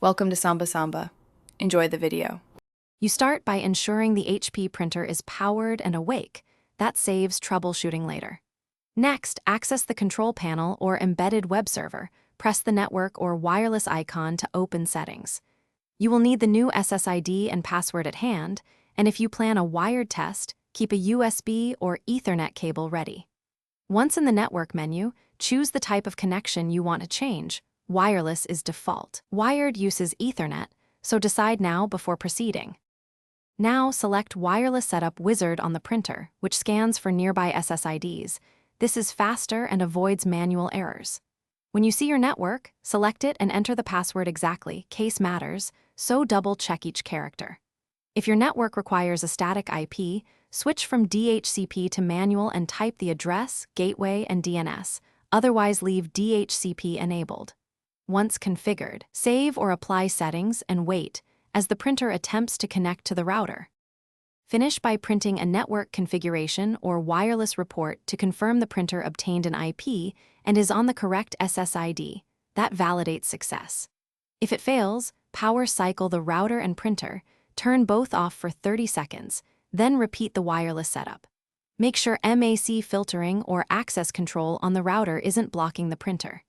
Welcome to Samba Samba. Enjoy the video. You start by ensuring the HP printer is powered and awake. That saves troubleshooting later. Next, access the control panel or embedded web server. Press the network or wireless icon to open settings. You will need the new SSID and password at hand, and if you plan a wired test, keep a USB or Ethernet cable ready. Once in the network menu, choose the type of connection you want to change. Wireless is default. Wired uses Ethernet, so decide now before proceeding. Now select Wireless Setup Wizard on the printer, which scans for nearby SSIDs. This is faster and avoids manual errors. When you see your network, select it and enter the password exactly. Case matters, so double-check each character. If your network requires a static IP, switch from DHCP to manual and type the address, gateway, and DNS. Otherwise, leave DHCP enabled. Once configured, save or apply settings and wait as the printer attempts to connect to the router. Finish by printing a network configuration or wireless report to confirm the printer obtained an IP and is on the correct SSID. That validates success. If it fails, power cycle the router and printer, turn both off for 30 seconds, then repeat the wireless setup. Make sure MAC filtering or access control on the router isn't blocking the printer.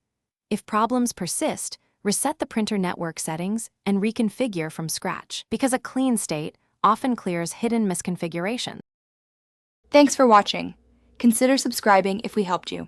If problems persist, reset the printer network settings and reconfigure from scratch, because a clean state often clears hidden misconfigurations. Thanks for watching. Consider subscribing if we helped you.